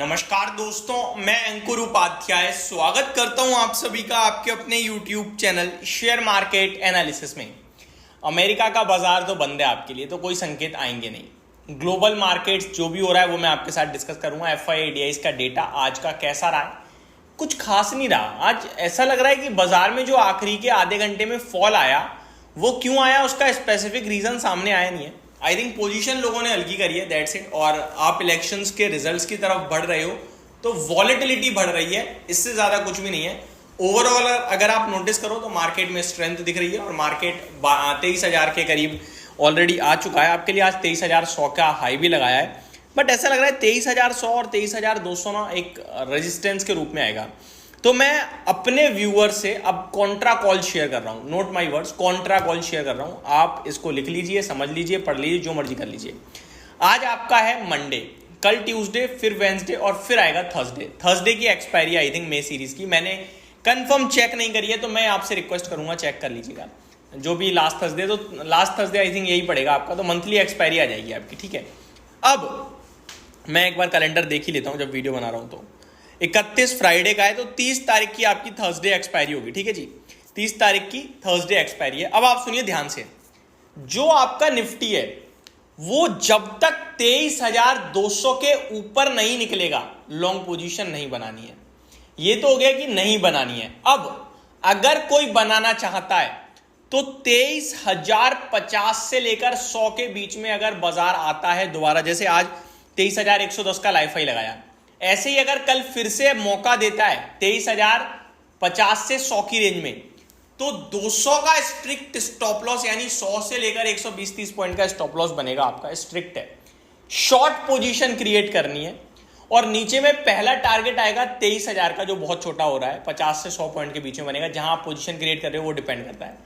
नमस्कार दोस्तों, मैं अंकुर उपाध्याय स्वागत करता हूं आप सभी का आपके अपने YouTube channel share market analysis में। अमेरिका का बाजार तो बंद है आपके लिए, तो कोई संकेत आएंगे नहीं। ग्लोबल मार्केट्स जो भी हो रहा है वो मैं आपके साथ डिस्कस करूंगा। FII का डेटा आज का कैसा रहा है? कुछ खास नहीं रहा। आज ऐसा लग रहा है कि बाजार में जो आखिरी के आधे घंटे में फॉल आया वो क्यों आया, उसका स्पेसिफिक रीजन सामने आया नहीं है। आई थिंक पोजीशन लोगों ने हल्की करी है, दैट्स इट। और आप इलेक्शंस के रिजल्ट्स की तरफ बढ़ रहे हो तो वॉलेटिलिटी बढ़ रही है, इससे ज्यादा कुछ भी नहीं है। ओवरऑल अगर आप नोटिस करो तो मार्केट में स्ट्रेंथ दिख रही है और मार्केट 23,000 के करीब ऑलरेडी आ चुका है। आपके लिए आज 23,100 का हाई भी लगाया है, बट ऐसा लग रहा है 23,100 और 23,200 ना एक रेजिस्टेंस के रूप में आएगा। तो मैं अपने व्यूअर से अब कॉन्ट्रा कॉल शेयर कर रहा हूं। Note my words, Contra call share कर रहा हूं। आप इसको लिख लीजिए, समझ लीजिए, पढ़ लीजिए, जो मर्जी कर लीजिए। आज आपका है मंडे, कल ट्यूसडे, फिर वेंसडे और फिर आएगा थर्सडे। थर्सडे की expiry I think may series की, मैंने कंफर्म चेक नहीं करी है, तो मैं आपसे रिक्वेस्ट करूंगा चेक कर लीजिएगा। जो भी लास्ट थर्सडे, तो लास्ट थर्सडे आई थिंक यही पड़ेगा आपका, तो मंथली एक्सपायरी आ जाएगी आपकी, ठीक है। अब मैं एक बार कैलेंडर देख ही लेता हूं जब वीडियो बना रहा हूं। तो 31 फ्राइडे का है, तो 30 तारीख की आपकी थर्सडे एक्सपायरी होगी, ठीक है जी। 30 तारीख की थर्सडे एक्सपायरी है। अब आप सुनिए ध्यान से, जो आपका निफ्टी है वो जब तक 23,200 के ऊपर नहीं निकलेगा लॉन्ग पोजीशन नहीं बनानी है। ये तो हो गया कि नहीं बनानी है। अब अगर कोई बनाना चाहता है तो 23,050 से लेकर 100 के बीच में अगर बाजार आता है दोबारा, जैसे आज 23,110 का लाइफ हाई लगाया, ऐसे ही अगर कल फिर से मौका देता है 23,050 से 100 की रेंज में, तो 200 का स्ट्रिक्ट स्टॉप लॉस, यानी 100 से लेकर 120-30 पॉइंट का स्टॉप लॉस बनेगा आपका, स्ट्रिक्ट है। शॉर्ट पोजीशन क्रिएट करनी है और नीचे में पहला टारगेट आएगा 23,000 का, जो बहुत छोटा हो रहा है, 50 से 100 पॉइंट के बीच में बनेगा। जहां आप पोजीशन क्रिएट कर रहे हो वो डिपेंड करता है,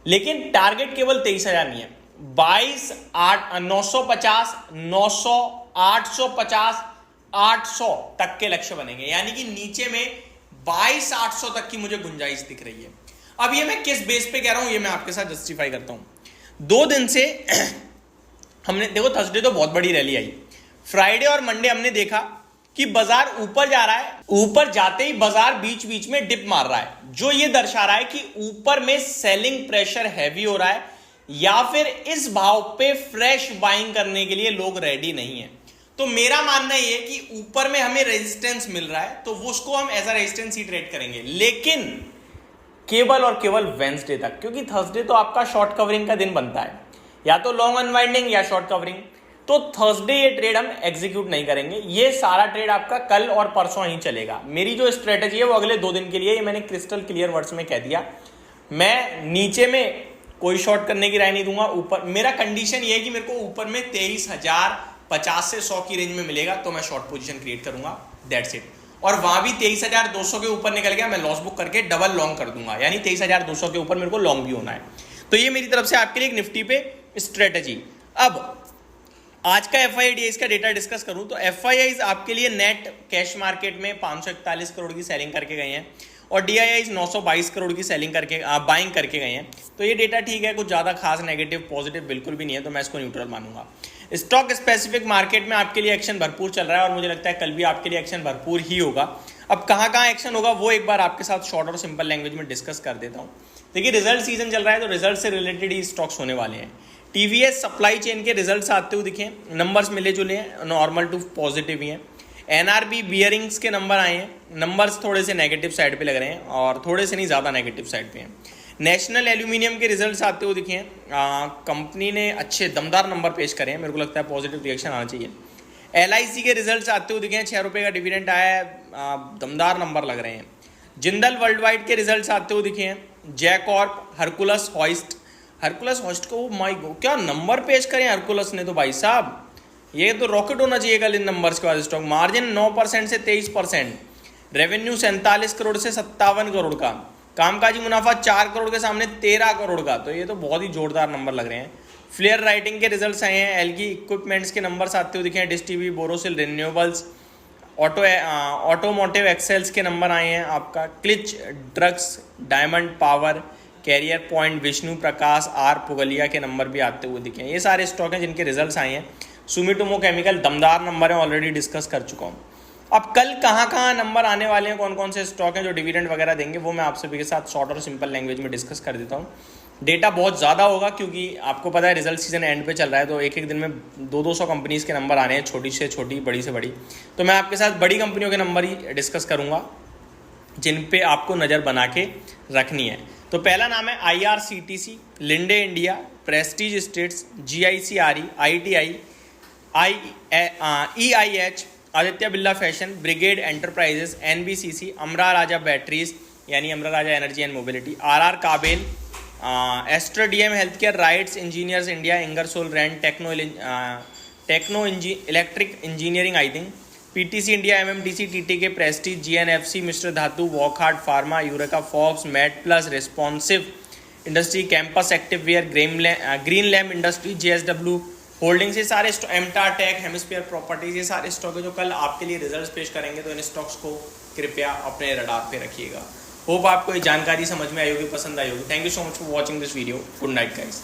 लेकिन टारगेट केवल 23,000 नहीं है। 22,950, 900, 850, 800 तक के लक्ष्य बनेंगे, यानी कि नीचे में 22,800 तक की मुझे गुंजाइश दिख रही है। अब ये मैं किस बेस पे कह रहा हूं, ये मैं आपके साथ जस्टिफाई करता हूं। 2 दिन से हमने देखो, थर्सडे तो बहुत बड़ी रैली आई, फ्राइडे और मंडे हमने देखा कि बाजार ऊपर जा रहा है, ऊपर जाते ही बाजार बीच बीच में डिप मार रहा है, जो ये दर्शा रहा है कि ऊपर में सेलिंग प्रेशर हैवी हो रहा है, या फिर इस भाव पे फ्रेश बाइंग करने के लिए लोग रेडी नहीं है। तो मेरा मानना यह है कि ऊपर में हमें रेजिस्टेंस मिल रहा है, तो वो उसको हम एज अ रेजिस्टेंस ही ट्रेड करेंगे, लेकिन केवल और केवल वेंसडे तक, क्योंकि थर्सडे तो आपका शॉर्ट कवरिंग का दिन बनता है, या तो लॉन्ग अनवाइंडिंग या शॉर्ट कवरिंग। तो थर्सडे ये ट्रेड हम एग्जीक्यूट नहीं करेंगे। ये सारा ट्रेड आपका कल और परसों ही चलेगा। मेरी जो स्ट्रेटेजी है वो अगले 2 दिन के लिए, ये मैंने क्रिस्टल क्लियर वर्ड्स में कह दिया। मैं नीचे में कोई शॉर्ट करने की राय नहीं दूंगा। ऊपर मेरा कंडीशन ये है कि मेरे को ऊपर में 23,050 से 100 की रेंज में मिलेगा तो मैं शॉर्ट पोजीशन क्रिएट करूंगा, दैट्स इट। और वहां भी 23,200 के ऊपर निकल गया, मैं लॉस बुक करके डबल लॉन्ग कर दूंगा, यानी 23,200 के ऊपर मेरे को लॉन्ग भी होना है। तो ये मेरी तरफ से आपके लिए एक निफ्टी पे स्ट्रेटेजी। अब आज का FII का डेटा डिस्कस करूं तो FII आपके लिए नेट कैश मार्केट में 541 करोड़ की सेलिंग करके गए हैं और DII 922 करोड़ की सेलिंग करके बाइंग करके गए हैं। तो ये डेटा ठीक है, कुछ ज़्यादा खास नेगेटिव पॉजिटिव बिल्कुल भी नहीं है, तो मैं इसको न्यूट्रल मानूंगा। स्टॉक स्पेसिफिक मार्केट में आपके लिए एक्शन भरपूर चल रहा है और मुझे लगता है कल भी आपके लिए एक्शन भरपूर ही होगा। अब कहाँ एक्शन होगा वो एक बार आपके साथ शॉर्ट और सिंपल लैंग्वेज में डिस्कस कर देता हूँ। देखिए, रिजल्ट सीजन चल रहा है तो रिजल्ट से रिलेटेड ही स्टॉक्स होने वाले हैं। TVS सप्लाई चेन के रिजल्ट्स आते हुए दिखे, नंबर्स मिले जुले हैं, नॉर्मल टू पॉजिटिव ही हैं। NRB बियरिंग्स के नंबर आए हैं, नंबर्स थोड़े से नेगेटिव साइड पे लग रहे हैं और थोड़े से नहीं ज़्यादा नेगेटिव साइड पे हैं। नेशनल एल्यूमिनियम के रिजल्ट्स आते हुए दिखे हैं, कंपनी ने अच्छे दमदार नंबर पेश करे हैं, मेरे को लगता है पॉजिटिव रिएक्शन आना चाहिए। LIC के रिजल्ट्स आते हुए दिखे हैं, 6 रुपये का डिविडेंड आया है, दमदार नंबर लग रहे हैं। जिंदल वर्ल्ड वाइड के रिजल्ट्स आते हुए दिखे हैं, जैकॉर्प, हरकुलस हॉइस्ट को माई गो क्या नंबर पेश करें हरकुलस ने, तो भाई साहब ये तो रॉकेट होना चाहिए कल इन नंबर्स के बाद। स्टॉक मार्जिन 9% से 23%, रेवेन्यू 47 करोड़ से 57 करोड़ का, कामकाजी मुनाफा 4 करोड़ के सामने 13 करोड़ का, तो ये तो बहुत ही जोरदार नंबर लग रहे हैं। फ्लेयर राइटिंग के रिजल्ट्स आए हैं, एलगी इक्विपमेंट्स के नंबर्स आते हुए दिखे हैं, Dish TV, Borosil Renewables, Automotive Axles के नंबर आए हैं आपका, Kilitch Drugs, Diamond Power, Career Point, Vishnu Prakash, R Pugalia के नंबर भी आते हुए दिखे हैं। ये सारे स्टॉक हैं जिनके रिजल्ट्स आए हैं। सुमिटोमो केमिकल दमदार नंबर है, ऑलरेडी डिस्कस कर चुका हूँ। अब कल कहाँ नंबर आने वाले हैं, कौन कौन से स्टॉक हैं जो डिविडेंड वगैरह देंगे, वो मैं आप सभी के साथ शॉर्ट और सिंपल लैंग्वेज में डिस्कस कर देता हूँ। डेटा बहुत ज़्यादा होगा क्योंकि आपको पता है रिजल्ट सीजन एंड पे चल रहा है, तो एक एक दिन में 200 कंपनीज़ के नंबर आने हैं, छोटी से छोटी, बड़ी से बड़ी। तो मैं आपके साथ बड़ी कंपनियों के नंबर ही डिस्कस करूँगा जिन पे आपको नज़र बना के रखनी है। तो पहला नाम है IRCTC, Linde India, Prestige Estates, GICRE, ITI, EIH, Aditya Birla Fashion, Brigade Enterprises, NBCC, Amara Raja Batteries यानी Amara Raja Energy and Mobility, RR Kabel, Astra DM Health Care, RITES Engineers India, Ingersoll Rand, Techno Electric Engineering I think, PTC India, MMTC, TTK, Prestige, GNFC, Mishra Dhatu, Wockhardt Pharma, Eureka, Forbes, MedPlus, Responsive Industries, Campus Activewear, Greenlam Industries, JSW Holdings, ये सारे एमटा take, hemisphere properties, ये सारे stock है जो कल आपके लिए results पेश करेंगे। तो इन स्टॉक्स को कृपया अपने रडार पे रखिएगा। होप आपको ये जानकारी समझ में आई होगी, पसंद आई होगी। Thank you so much for watching this video. Good night guys.